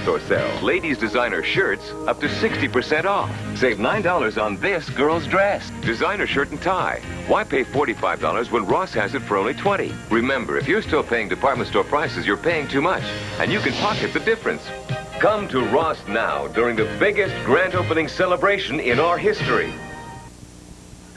store sale. Ladies' designer shirts up to 60% off. Save $9 on this girl's dress. Designer shirt and tie. Why pay $45 when Ross has it for only $20? Remember, if you're still paying department store prices, you're paying too much. And you can pocket the difference. Come to Ross now during the biggest grand opening celebration in our history.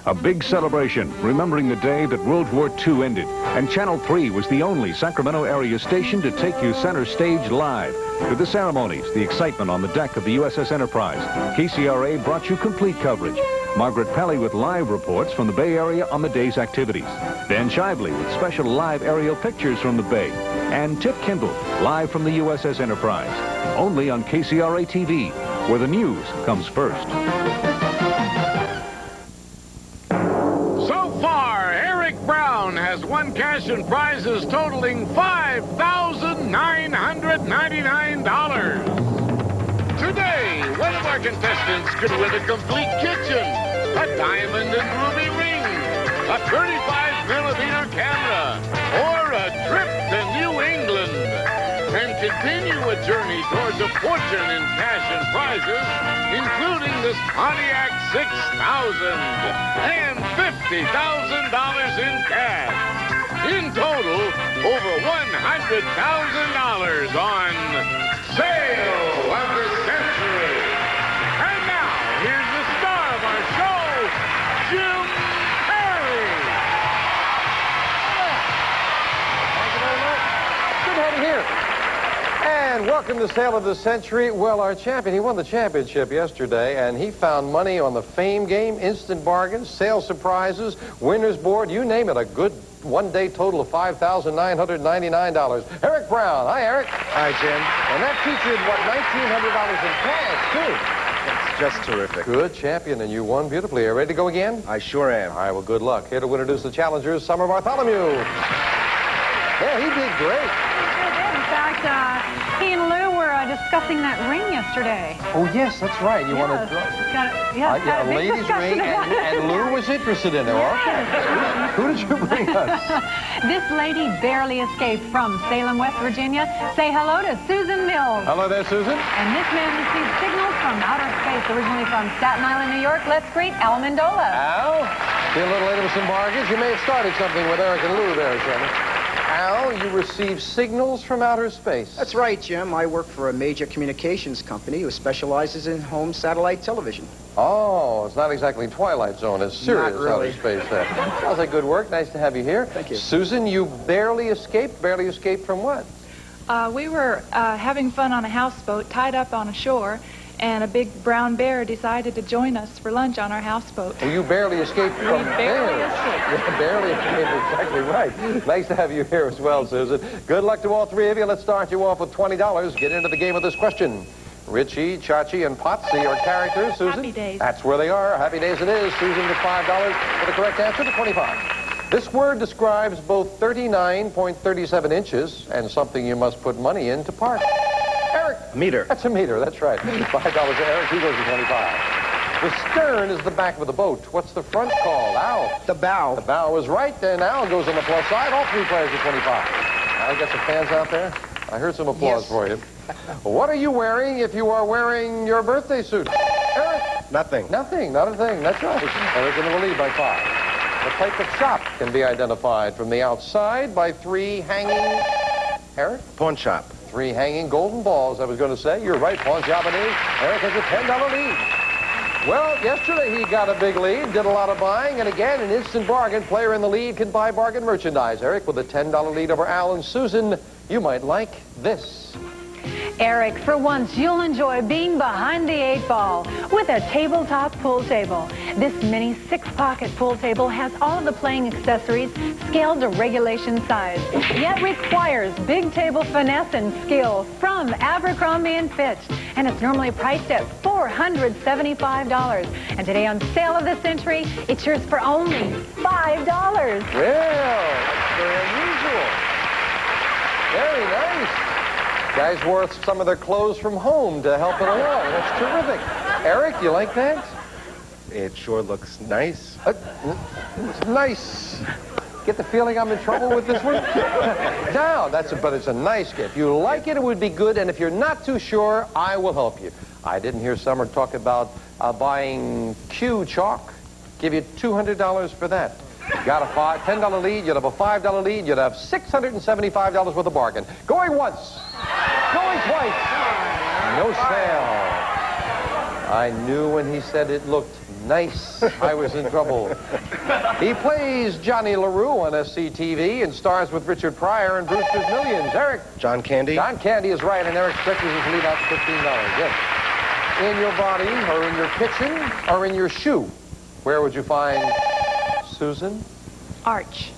A big celebration, remembering the day that World War II ended. And Channel 3 was the only Sacramento area station to take you center stage live. To the ceremonies, the excitement on the deck of the USS Enterprise, KCRA brought you complete coverage. Margaret Pelly with live reports from the Bay Area on the day's activities. Dan Shively with special live aerial pictures from the Bay. And Tip Kindle, live from the USS Enterprise. Only on KCRA TV, where the news comes first. Brown has won cash and prizes totaling $5,999. Today, one of our contestants could win a complete kitchen, a diamond and ruby ring, a 35mm camera, or a trip to New England. And continue a journey towards a fortune in cash and prizes, including this Pontiac 6000 and $50,000 in cash. In total, over $100,000 on Sale of the Century. And now, here's the star of our show, Jim Perry. Thank you very much. Good to have you here. And welcome to Sale of the Century. Well, our champion, he won the championship yesterday, and he found money on the Fame game, instant bargains, sale surprises, winner's board, you name it, a good one-day total of $5,999. Eric Brown. Hi, Eric. Hi, Jim. And that featured, what, $1,900 in cash, too. It's just terrific. Good champion, and you won beautifully. Are you ready to go again? I sure am. All right, well, good luck. Here to introduce the challengers, Summer Bartholomew. Yeah, he did great. In fact, he and Lou were discussing that ring yesterday. Oh, yes, that's right. You want to... Yeah, a ladies' ring, and Lou was interested in it. Okay. Who did you bring us? This lady barely escaped from Salem, West Virginia. Say hello to Susan Mills. Hello there, Susan. And this man received signals from outer space, originally from Staten Island, New York. Let's greet Al Mendola. Al, be a little late with some bargains. You may have started something with Eric and Lou there, Shannon. Al, you received signals from outer space. That's right, Jim. I work for a major communications company who specializes in home satellite television. Oh, it's not exactly Twilight Zone. It's serious Not really. outer space there. Sounds like good work. Nice to have you here. Thank you. Susan, you barely escaped. Barely escaped from what? We were having fun on a houseboat, tied up on a shore, and a big brown bear decided to join us for lunch on our houseboat. Well, you barely escaped from barely bears. escaped. Yeah, barely escaped. Exactly right. Nice to have you here as well, Susan. Good luck to all three of you. Let's start you off with $20. Get into the game with this question. Richie, Chachi, and Potsy are characters. Susan? Happy Days. That's where they are. Happy Days it is. Susan with $5 for the correct answer to 25. This word describes both 39.37 inches and something you must put money in to park. Eric. A meter. That's a meter. That's right. $5 to Eric. He goes to 25. The stern is the back of the boat. What's the front called? Al. The bow. The bow is right, and Al goes on the plus side. All three players are 25. Al, get some fans out there. I heard some applause Yes. for you. What are you wearing if you are wearing your birthday suit? Eric? Nothing. Nothing. Not a thing. That's right. Eric in the lead by 5. The type of shop can be identified from the outside by 3 hanging... Eric? Pawn shop. 3 hanging golden balls, I was going to say. You're right, Pawn Shop it is. Eric has a $10 lead. Well, yesterday he got a big lead, did a lot of buying, and again, an instant bargain. Player in the lead can buy bargain merchandise. Eric, with a $10 lead over Al and Susan, you might like this. Eric, for once, you'll enjoy being behind the 8 ball with a tabletop pool table. This mini 6-pocket pool table has all of the playing accessories scaled to regulation size, yet requires big table finesse and skill from Abercrombie & Fitch. And it's normally priced at $475. And today on Sale of the Century, it's yours for only $5. Well, that's very unusual. Very nice. Guys wore some of their clothes from home to help it along. That's terrific. Eric, you like that? It sure looks nice. It's nice. Get the feeling I'm in trouble with this one? No, but it's a nice gift. If you like it, it would be good. And if you're not too sure, I will help you. I didn't hear Summer talk about buying Q chalk. Give you $200 for that. Got a $10 lead, you'd have a $5 lead, you'd have $675 worth of bargain. Going once, going twice, no sale. I knew when he said it looked nice, I was in trouble. He plays Johnny LaRue on SCTV and stars with Richard Pryor and Brewster's Millions. Eric. John Candy. John Candy is right, and Eric stretches his lead out to $15. Yes. In your body, or in your kitchen, or in your shoe, where would you find Susan? Arch.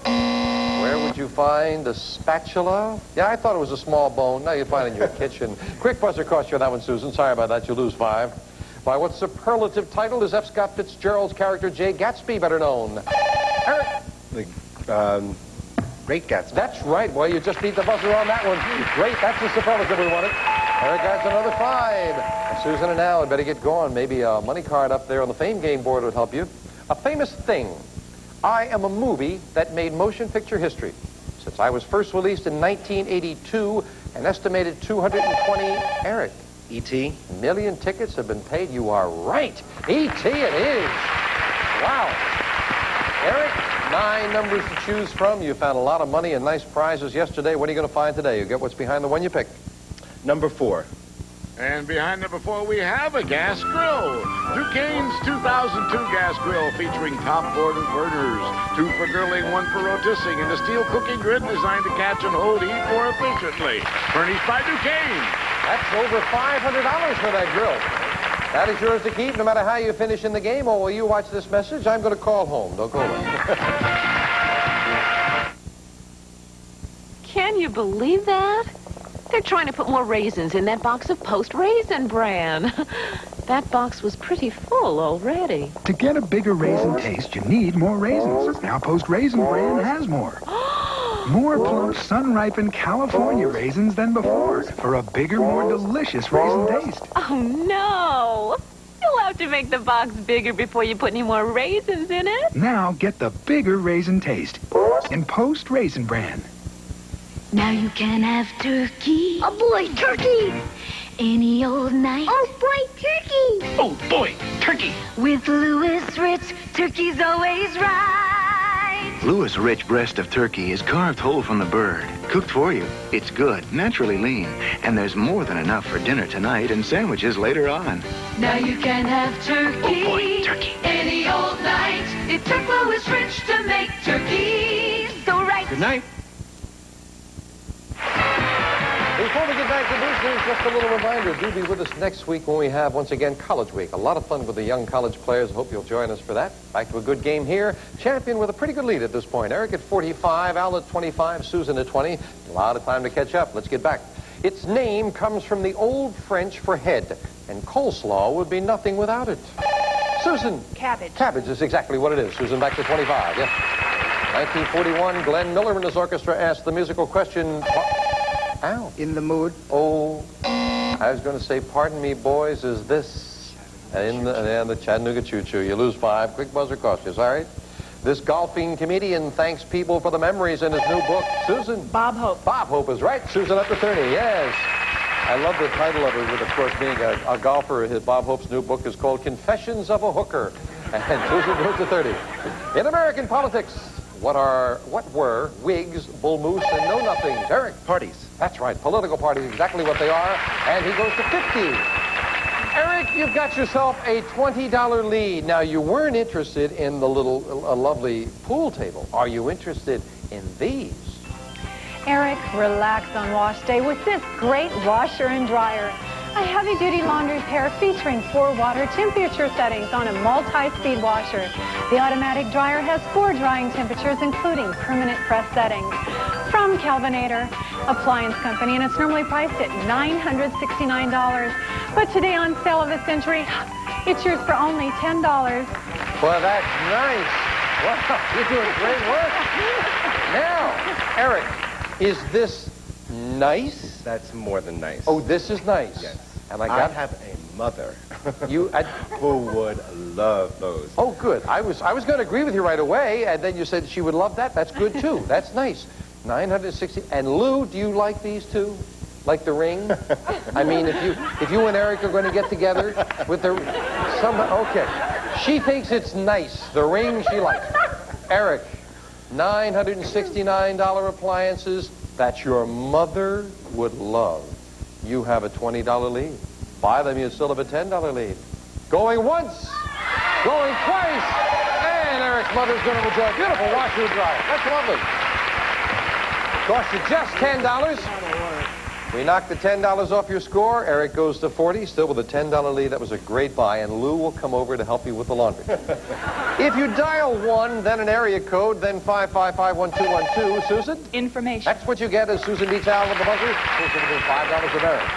Where would you find a spatula? Yeah, I thought it was a small bone. Now you find it in your kitchen. Quick buzzer cost you on that one, Susan. Sorry about that. You lose 5. By what superlative title is F. Scott Fitzgerald's character Jay Gatsby better known? Eric. The Great Gatsby. That's right. Well, you just beat the buzzer on that one. Great. That's the superlative we wanted. Eric has another 5. Susan and Al had better get going. Maybe a money card up there on the Fame Game board would help you. A famous thing. I am a movie that made motion picture history. Since I was first released in 1982, an estimated 220, Eric. E.T. Million tickets have been paid. You are right. E.T. it is. Wow. Eric, 9 numbers to choose from. You found a lot of money and nice prizes yesterday. What are you going to find today? You get what's behind the one you picked. Number 4. And behind number 4, we have a gas grill. Duquesne's 2002 gas grill featuring top-order burners. 2 for grilling, 1 for rotisserie, and a steel cooking grid designed to catch and hold heat more efficiently. Furnished by Duquesne. That's over $500 for that grill. That is yours to keep no matter how you finish in the game. Or will you watch this message? I'm going to call home. Don't go away. Can you believe that? They're trying to put more raisins in that box of Post Raisin Bran. That box was pretty full already. To get a bigger raisin taste, you need more raisins. Now Post Raisin Bran has more. More plump, sun-ripened California raisins than before for a bigger, more delicious raisin taste. Oh, no. You'll have to make the box bigger before you put any more raisins in it. Now get the bigger raisin taste in Post Raisin Bran. Now you can have turkey. Oh, boy, turkey. Any old night. Oh, boy, turkey. Oh, boy, turkey. With Louis Rich, turkey's always right. Louis Rich breast of turkey is carved whole from the bird. Cooked for you. It's good, naturally lean. And there's more than enough for dinner tonight and sandwiches later on. Now you can have turkey. Oh, boy, turkey. Any old night. It took Louis Rich to make turkey. So right. Good night. Before we get back to business, just a little reminder, do be with us next week when we have, once again, College Week. A lot of fun with the young college players. I hope you'll join us for that. Back to a good game here. Champion with a pretty good lead at this point. Eric at 45, Al at 25, Susan at 20. A lot of time to catch up. Let's get back. Its name comes from the Old French for head, and coleslaw would be nothing without it. Susan. Cabbage. Cabbage is exactly what it is. Susan, back to 25. Yes. 1941, Glenn Miller and his orchestra asked the musical question... Ow. In the mood. Oh, I was going to say, pardon me, boys, is this in the Chattanooga Choo-Choo? You lose 5. Quick buzzer cost you. Sorry. This golfing comedian thanks people for the memories in his new book. Susan? Bob Hope. Bob Hope is right. Susan up to 30. Yes. I love the title of it, with, of course, being a golfer. Bob Hope's new book is called Confessions of a Hooker. And Susan goes to 30. In American politics, what were Whigs, Bull Moose, and Know Nothings? Eric? Parties. That's right. Political parties, exactly what they are. And he goes to 50. Eric, you've got yourself a $20 lead. Now, you weren't interested in the little lovely pool table. Are you interested in these? Eric, relax on wash day with this great washer and dryer. A heavy-duty laundry pair featuring 4 water temperature settings on a multi-speed washer. The automatic dryer has 4 drying temperatures, including permanent press settings. From Kelvinator Appliance Company, and it's normally priced at $969. But today on Sale of the Century, it's yours for only $10. Well, that's nice. Wow, you're doing great work. Now, Eric, is this nice? That's more than nice. Oh, this is nice. Yes. And I have a mother. You, Who would love those? oh, good. I was going to agree with you right away, and then you said she would love that. That's good, too. That's nice. 960. And Lou, do you like these two? Like the ring? I mean, if you and Eric are going to get together with the... Okay. She thinks it's nice. The ring she likes. Eric, $969 appliances that your mother would love. You have a $20 lead. Buy them, you still have a $10 lead. Going once, going twice, and Eric's mother's going to enjoy a beautiful washer and dryer. That's lovely. Cost you just $10. We knocked the $10 off your score. Eric goes to 40, still with a $10 lead. That was a great buy, and Lou will come over to help you with the laundry. If you dial 1, then an area code, then 555-1212, Susan? Information. That's what you get as Susan beats Al in the buzzer. Susan will do $5 of Eric.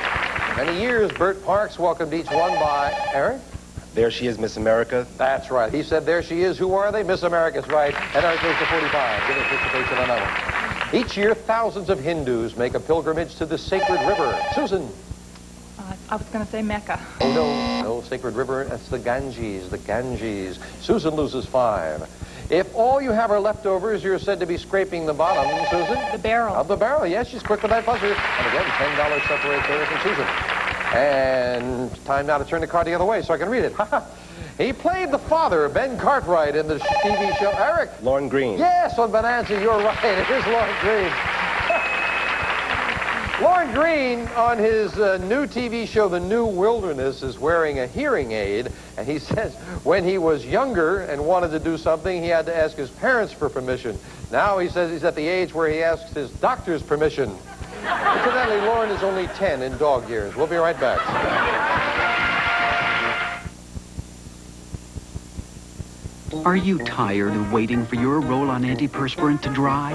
For many years, Bert Parks welcomed each one by Eric. There she is, Miss America. That's right. He said, there she is. Who are they? Miss America's right. And Eric goes to 45. Good anticipation on that one. Each year, thousands of Hindus make a pilgrimage to the sacred river. Susan? I was going to say Mecca. Oh, no, sacred river. That's the Ganges, the Ganges. Susan loses 5. If all you have are leftovers, you're said to be scraping the bottom, Susan? The barrel. Of the barrel, yes, she's quick with that buzzer. And again, $10 separates Eric and Susan. And time now to turn the card the other way so I can read it. He played the father, Ben Cartwright, in the TV show. Eric? Lorne Greene. Yes, on Bonanza, you're right. It is Lorne Greene. Lorne Greene, on his new TV show, The New Wilderness, is wearing a hearing aid. And he says when he was younger and wanted to do something, he had to ask his parents for permission. Now he says he's at the age where he asks his doctor's permission. Incidentally, Lorne is only 10 in dog years. We'll be right back. Are you tired of waiting for your roll-on antiperspirant to dry?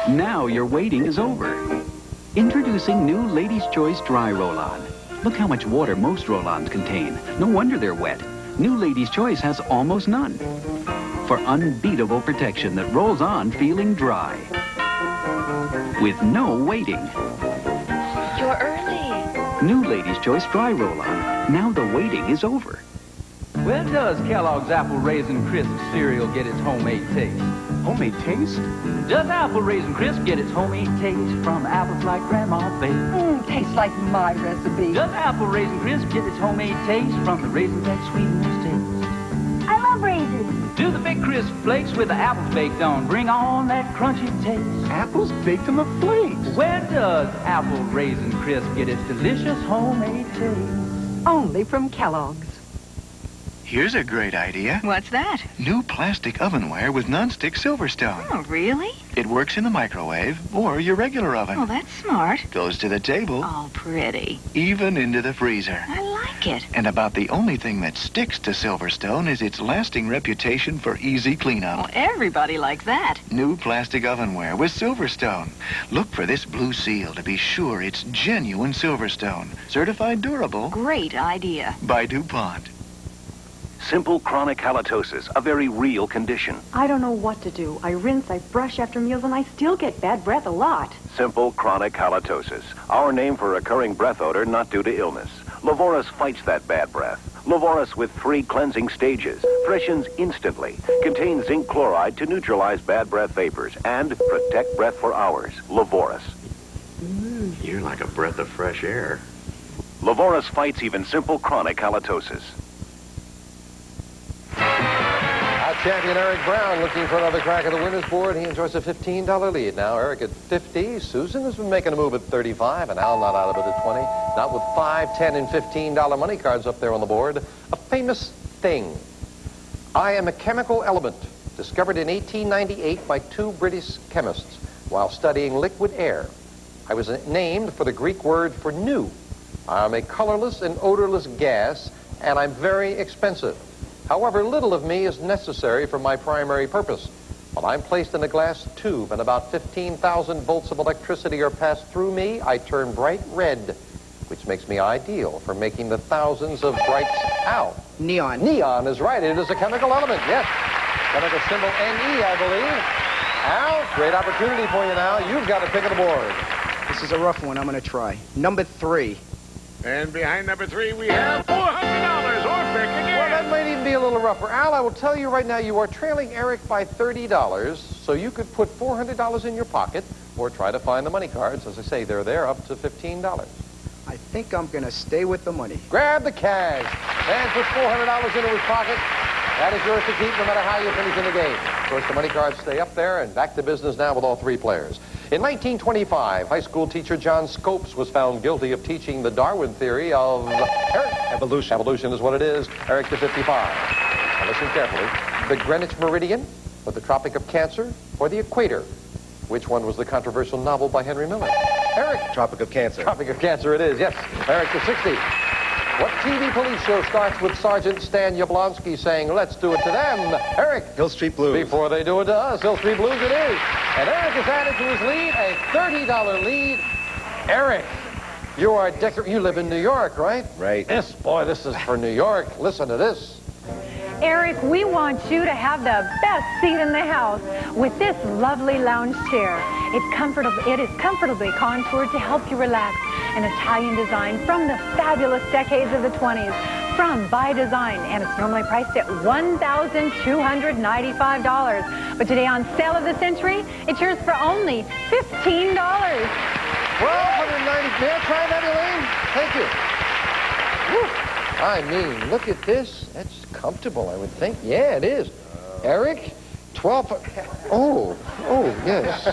Now your waiting is over. Introducing new Lady's Choice Dry Roll-On. Look how much water most roll-ons contain. No wonder they're wet. New Lady's Choice has almost none. For unbeatable protection that rolls on feeling dry. With no waiting. You're early. New Lady's Choice Dry Roll-On. Now the waiting is over. Where does Kellogg's Apple Raisin Crisp cereal get its homemade taste? Homemade taste? Does Apple Raisin Crisp get its homemade taste from apples like Grandma baked? Tastes like my recipe. Does Apple Raisin Crisp get its homemade taste from the raisins that sweeten its taste? I love raisins. Do the big crisp flakes with the apples baked on bring on that crunchy taste? Apples baked on the flakes. Where does Apple Raisin Crisp get its delicious homemade taste? Only from Kellogg's. Here's a great idea. What's that? New plastic ovenware with nonstick Silverstone. Oh, really? It works in the microwave or your regular oven. Oh, that's smart. Goes to the table. Oh, pretty. Even into the freezer. I like it. And about the only thing that sticks to Silverstone is its lasting reputation for easy cleanup. Well, everybody likes that. New plastic ovenware with Silverstone. Look for this blue seal to be sure it's genuine Silverstone. Certified durable. Great idea. By DuPont. Simple chronic halitosis, a very real condition. I don't know what to do. I rinse, I brush after meals, and I still get bad breath a lot. Simple chronic halitosis, our name for recurring breath odor not due to illness. Lavoris fights that bad breath. Lavoris with 3 cleansing stages, freshens instantly, contains zinc chloride to neutralize bad breath vapors and protect breath for hours. Lavoris. You're like a breath of fresh air. Lavoris fights even simple chronic halitosis. Champion Eric Brown looking for another crack at the winner's board. He enjoys a $15 lead. Now Eric at 50. Susan has been making a move at 35, and Al not out of it at 20. Not with $5, $10, and $15 money cards up there on the board. A famous thing. I am a chemical element discovered in 1898 by 2 British chemists while studying liquid air. I was named for the Greek word for new. I am a colorless and odorless gas, and I'm very expensive. However, little of me is necessary for my primary purpose. When I'm placed in a glass tube and about 15,000 volts of electricity are passed through me, I turn bright red, which makes me ideal for making the thousands of brights out. Neon. Neon is right. It is a chemical element, yes. Chemical symbol Ne, I believe. Al, great opportunity for you now. You've got to pick of the board. This is a rough one. I'm going to try. Number 3. And behind number 3, we have $400 or pick again. Well, that might even be a little rougher. Al, I will tell you right now, you are trailing Eric by $30, so you could put $400 in your pocket or try to find the money cards. As I say, they're there up to $15. I think I'm going to stay with the money. Grab the cash and put $400 into his pocket. That is yours to keep no matter how you finish in the game. Of course, the money cards stay up there, and back to business now with all 3 players. In 1925, high school teacher John Scopes was found guilty of teaching the Darwin theory of evolution. Evolution is what it is. Eric to 55. Now listen carefully. The Greenwich Meridian, or the Tropic of Cancer, or the Equator? Which one was the controversial novel by Henry Miller? Eric. Tropic of Cancer. Tropic of Cancer it is, yes. Eric to 60. What TV police show starts with Sergeant Stan Yablonsky saying, "Let's do it to them"? Eric. Hill Street Blues. Before they do it to us, Hill Street Blues it is. And Eric has added to his lead a $30 lead. Eric, you are you live in New York, right? Right. Yes, boy, this is for New York. Listen to this. Eric, we want you to have the best seat in the house with this lovely lounge chair. It is comfortably contoured to help you relax. An Italian design from the fabulous decades of the 20s from By Design, and it's normally priced at $1,295. But today on Sale of the Century, it's yours for only $15. $1,290. May I try that, Elaine? Thank you. Woo. I mean, look at this. That's comfortable, I would think. Yeah, it is. Eric, 12... Oh, yes.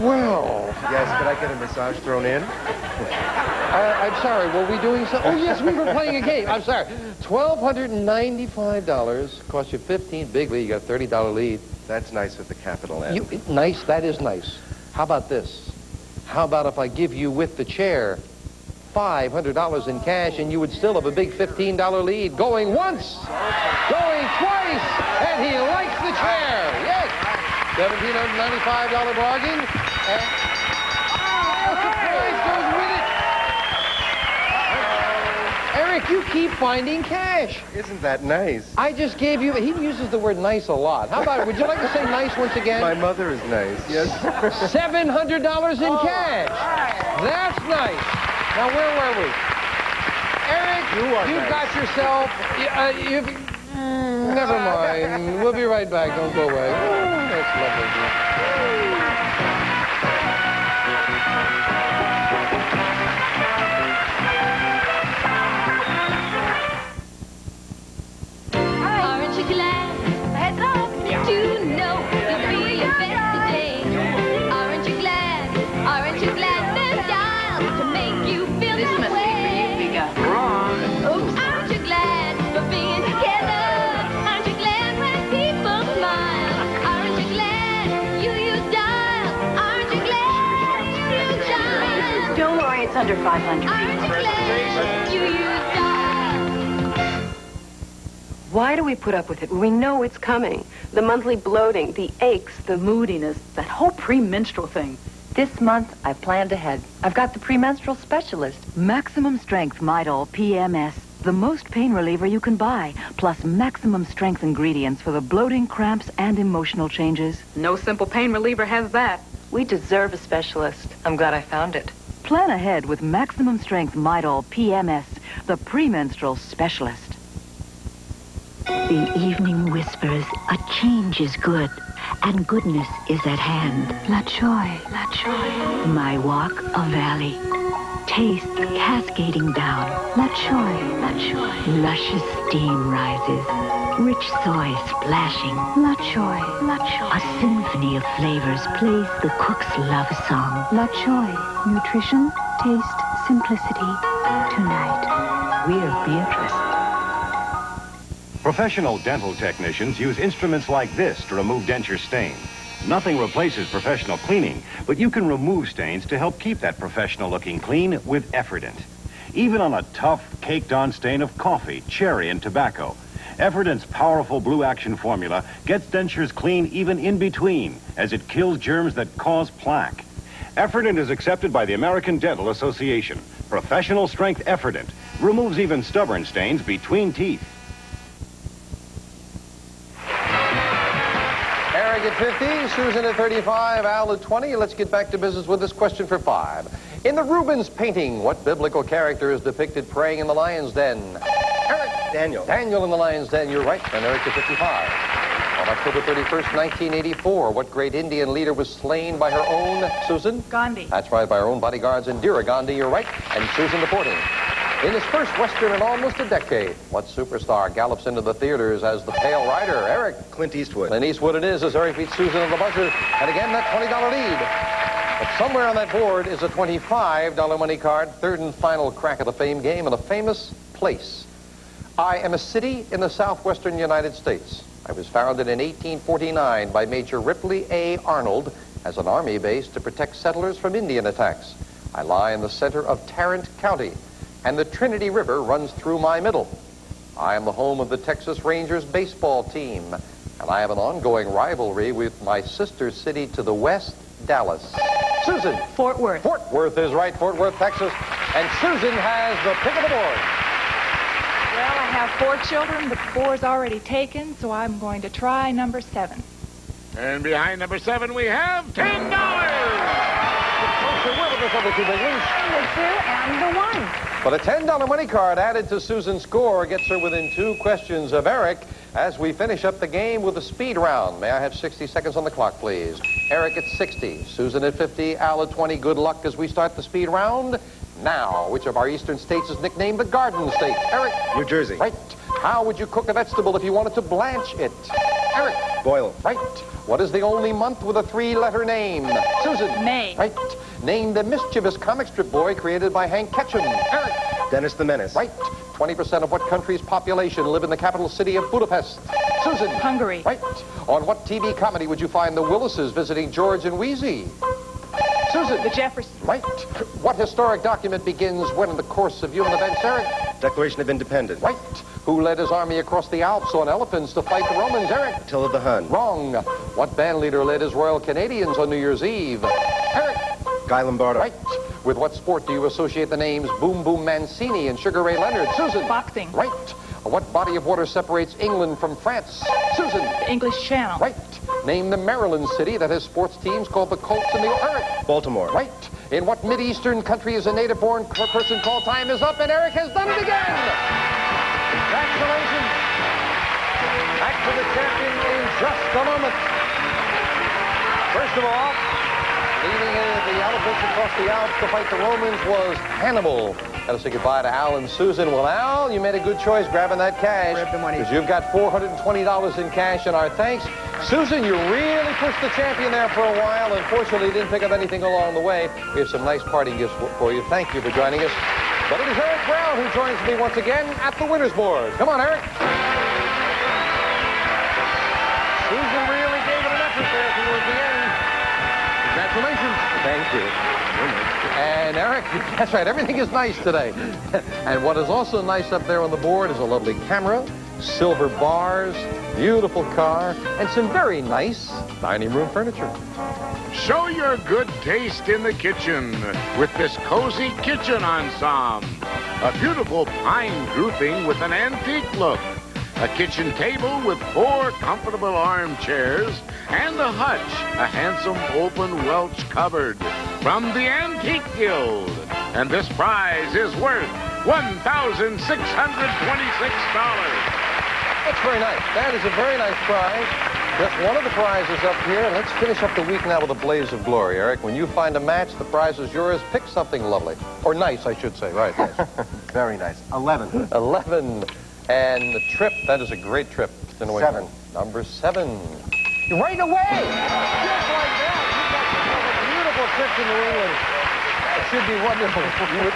Well... Yes, could I get a massage thrown in? I'm sorry, were we doing something? Oh, yes, we were playing a game. I'm sorry. $1,295. Cost you $15. Big lead. You got a $30 lead. That's nice with the capital N. Nice? That is nice. How about this? How about if I give you with the chair $500 in cash, and you would still have a big $15 lead. Going once, going twice, and he likes the chair. Yes, $1,795 bargain. And surprise goes with it. Eric, you keep finding cash. Isn't that nice? I just gave you. He uses the word nice a lot. How about? Would you like to say nice once again? My mother is nice. Yes. $700 in cash. That's nice. Now, where were we? Eric, you've got yourself... never mind. We'll be right back. Don't go away. Oh, that's lovely. Aren't you glad? Heads up to know you'll be your best today. Aren't you glad? Aren't you glad? There's dials to make you feel this way. We got wrong. Oops. Aren't you glad for being together? Aren't you glad when people smile? Aren't you glad you use dials? Aren't you glad you use dials? Don't worry, it's under 500. Aren't you glad you use dials? Why do we put up with it? We know it's coming. The monthly bloating, the aches, the Moodiness, that whole premenstrual thing. This month, I planned ahead. I've got the premenstrual specialist. Maximum Strength Midol PMS. The most pain reliever you can buy. Plus maximum strength ingredients for the bloating, cramps, and emotional changes. No simple pain reliever has that. We deserve a specialist. I'm glad I found it. Plan ahead with Maximum Strength Midol PMS, the premenstrual specialist. The evening whispers, a change is good, and goodness is at hand. La Choy, La Choy. My walk, a valley. Taste cascading down. La Choy, La Choy. Luscious steam rises. Rich soy splashing. La Choy, La Choy. A symphony of flavors plays the cook's love song. La Choy. Nutrition, taste, simplicity. Tonight, we're Beatrice. Professional dental technicians use instruments like this to remove denture stain. Nothing replaces professional cleaning, but you can remove stains to help keep that professional-looking clean with Efferdent. Even on a tough, caked-on stain of coffee, cherry, and tobacco, Efferdent's powerful Blue Action formula gets dentures clean even in between, as it kills germs that cause plaque. Efferdent is accepted by the American Dental Association. Professional strength Efferdent removes even stubborn stains between teeth. Eric at 50, Susan at 35, Al at 20. Let's get back to business with this question for 5. In the Rubens painting, what biblical character is depicted praying in the lion's den? Eric. Daniel. Daniel in the lion's den, you're right. And Eric at 55. On October 31st, 1984, what great Indian leader was slain by her own, Susan? Gandhi. That's right, by her own bodyguards. Indira Gandhi, you're right. And Susan reporting. In his first Western in almost a decade, what superstar gallops into the theaters as the Pale Rider? Eric. Clint Eastwood. Clint Eastwood it is as Eric beats Susan on the buzzer. And again, that $20 lead. But somewhere on that board is a $25 money card. Third and final crack at the fame game in a famous place. I am a city in the southwestern United States. I was founded in 1849 by Major Ripley A. Arnold as an army base to protect settlers from Indian attacks. I lie in the center of Tarrant County, and the Trinity River runs through my middle. I am the home of the Texas Rangers baseball team, and I have an ongoing rivalry with my sister city to the west, Dallas. Susan. Fort Worth. Fort Worth is right, Fort Worth, Texas. And Susan has the pick of the board. Well, I have 4 children, but 4 is already taken, so I'm going to try number 7. And behind number 7, we have $10. And the 1. But a $10 money card added to Susan's score gets her within 2 questions of Eric as we finish up the game with a speed round. May I have 60 seconds on the clock, please? Eric at 60, Susan at 50, Al at 20. Good luck as we start the speed round. Now, which of our eastern states is nicknamed the Garden State? Eric. New Jersey. Right. How would you cook a vegetable if you wanted to blanch it? Eric. Boil. Right. What is the only month with a 3-letter name? Susan. May. Right. Name the mischievous comic strip boy created by Hank Ketchum. Eric. Dennis the Menace. Right. 20% of what country's population live in the capital city of Budapest? Susan. Hungary. Right. On what TV comedy would you find the Willises visiting George and Wheezy? Susan. The Jeffersons. Right. What historic document begins when in the course of human events, Eric? Declaration of Independence. Right. Who led his army across the Alps on elephants to fight the Romans, Eric? Attila the Hun. Wrong. What band leader led his Royal Canadians on New Year's Eve? Eric. Guy Lombardo. Right. With what sport do you associate the names Boom Boom Mancini and Sugar Ray Leonard? Susan. Boxing. Right. What body of water separates England from France? Susan. The English Channel. Right. Name the Maryland city that has sports teams called the Colts and the Eric. Baltimore. Right. In what Mideastern country is a native-born person called time is up, and Eric has done it again. Congratulations. Back to the champion in just a moment. First of all, leading the elephants across the Alps to fight the Romans was Hannibal. Got to say goodbye to Al and Susan. Well, Al, you made a good choice grabbing that cash. Grab the money. Because you've got $420 in cash, and our thanks. Susan, you really pushed the champion there for a while. Unfortunately, you didn't pick up anything along the way. We have some nice parting gifts for you. Thank you for joining us. But it is Eric Brown who joins me once again at the winner's board. Come on, Eric. Susan really gave it an effort there towards the end. Congratulations. Thank you. And Eric, that's right, everything is nice today. And what is also nice up there on the board is a lovely camera, silver bars, beautiful car, and some very nice dining room furniture. Show your good taste in the kitchen with this cozy kitchen ensemble. A beautiful pine grouping with an antique look. A kitchen table with 4 comfortable armchairs and a hutch, a handsome open Welch cupboard from the Antique Guild. And this prize is worth $1,626. That's very nice. That is a very nice prize. Just one of the prizes up here. And let's finish up the week now with a blaze of glory, Eric. When you find a match, the prize is yours. Pick something lovely. Or nice, I should say. Right, nice. Very nice. 11. 11. And the trip, that is a great trip. 7. Number 7. Right away! Just like that. You've got a beautiful trip to New England. It should be wonderful.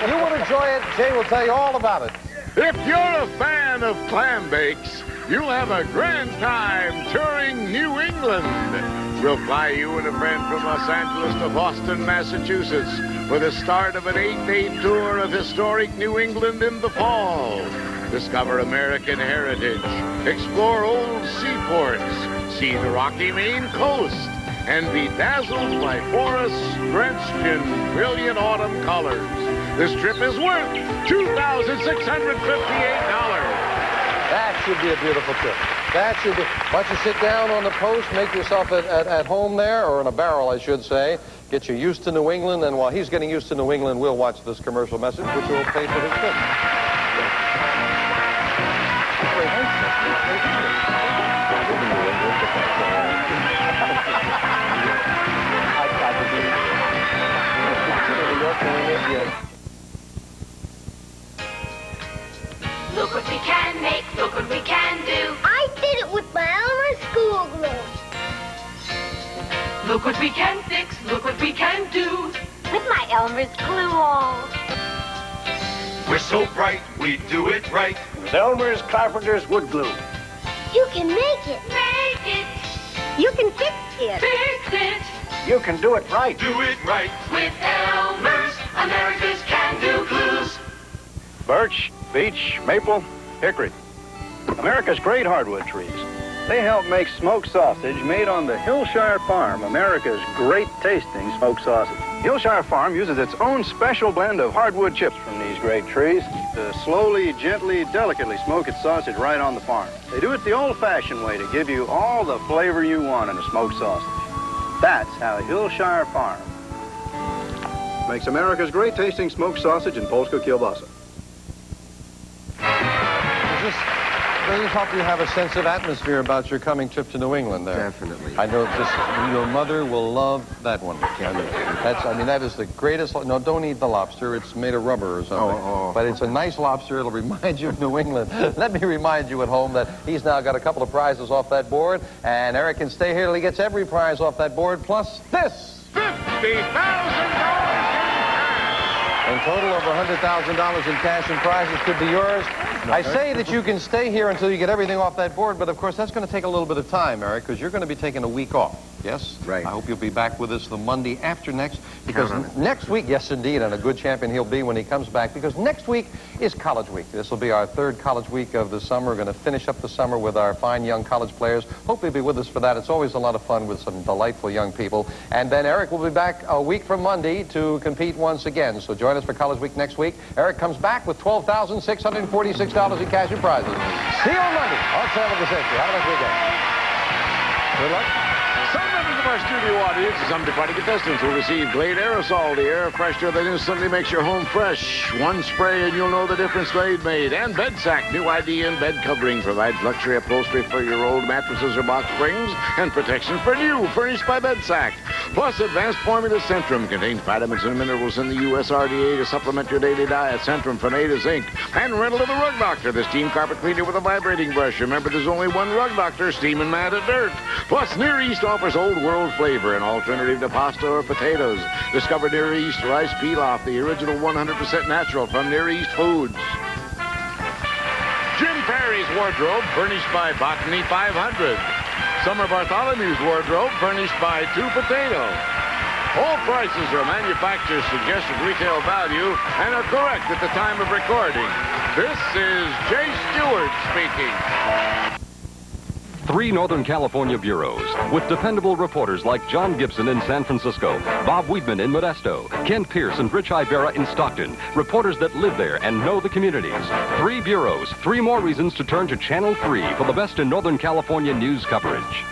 You will enjoy it. Jay will tell you all about it. If you're a fan of clam bakes, you'll have a grand time touring New England. We'll fly you and a friend from Los Angeles to Boston, Massachusetts for the start of an 8-day tour of historic New England in the fall. Discover American heritage, explore old seaports, see the Rocky Maine coast, and be dazzled by forests drenched in brilliant autumn colors. This trip is worth $2,658. That should be a beautiful trip. That should be. Why don't you sit down on the post, make yourself at home there, or in a barrel, I should say. Get you used to New England, and while he's getting used to New England, we'll watch this commercial message, which will pay for his trip. Look what we can make, look what we can do. I did it with my Elmer's school glue. Look what we can fix, look what we can do. With my Elmer's glue all. We're so bright, we do it right. With Elmer's Carpenter's Wood Glue. You can make it. Make it. You can fix it. Fix it. You can do it right. Do it right. With Elmer's, America's can-do glues. Birch, beech, maple, hickory. America's great hardwood trees. They help make smoked sausage made on the Hillshire Farm, America's great tasting smoked sausage. Hillshire Farm uses its own special blend of hardwood chips from these great trees to slowly, gently, delicately smoke its sausage right on the farm. They do it the old-fashioned way to give you all the flavor you want in a smoked sausage. That's how Hillshire Farm makes America's great tasting smoked sausage in Polska kielbasa. Does this help you have a sense of atmosphere about your coming trip to New England there? Definitely. I know your mother will love that one. That is the greatest. No, don't eat the lobster. It's made of rubber or something. But it's a nice lobster. It'll remind you of New England. Let me remind you at home that he's now got a couple of prizes off that board, and Eric can stay here till he gets every prize off that board, plus this. $50,000! In total, over $100,000 in cash and prizes could be yours. I say that you can stay here until you get everything off that board, but of course that's going to take a little bit of time, Eric, because you're going to be taking a week off. Yes? Right. I hope you'll be back with us the Monday after next, because next week, yes indeed, and a good champion he'll be when he comes back, because next week is college week. This will be our third college week of the summer. We're going to finish up the summer with our fine young college players. Hope you'll be with us for that. It's always a lot of fun with some delightful young people. And then Eric will be back a week from Monday to compete once again. So join us for college week next week. Eric comes back with $12,646 in cash and prizes. See you on Monday on Sale of the Century. Have a nice weekend. Good luck. Some members of our studio audience and some departing contestants will receive Glade Aerosol, the air freshener that instantly makes your home fresh. One spray and you'll know the difference Glade made. And Bedsack, new ID in bed covering, provides luxury upholstery for your old mattresses or box springs and protection for new, furnished by Bedsack. Plus, Advanced Formula Centrum contains vitamins and minerals in the USRDA to supplement your daily diet. Centrum from A to Zinc. And rental of the Rug Doctor, the steam carpet cleaner with a vibrating brush. Remember, there's only one Rug Doctor, steaming mad at dirt. Plus, Near East offers old world flavor, an alternative to pasta or potatoes. Discover Near East Rice Pilaf, the original 100% natural from Near East Foods. Jim Perry's wardrobe, furnished by Botany 500. Summer Bartholomew's wardrobe, furnished by Two Potato. All prices are manufacturer's suggested retail value and are correct at the time of recording. This is Jay Stewart speaking. 3 Northern California bureaus with dependable reporters like John Gibson in San Francisco, Bob Weedman in Modesto, Ken Pierce and Rich Ibarra in Stockton. Reporters that live there and know the communities. 3 bureaus, 3 more reasons to turn to Channel 3 for the best in Northern California news coverage.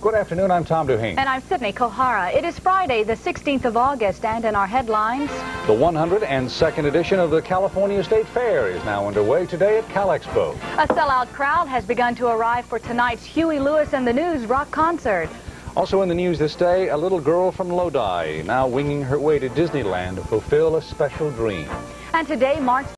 Good afternoon, I'm Tom Duhane. And I'm Sydney Kohara. It is Friday, the 16th of August, and in our headlines... The 102nd edition of the California State Fair is now underway today at CalExpo. A sellout crowd has begun to arrive for tonight's Huey Lewis and the News rock concert. Also in the news this day, a little girl from Lodi now winging her way to Disneyland to fulfill a special dream. And today marks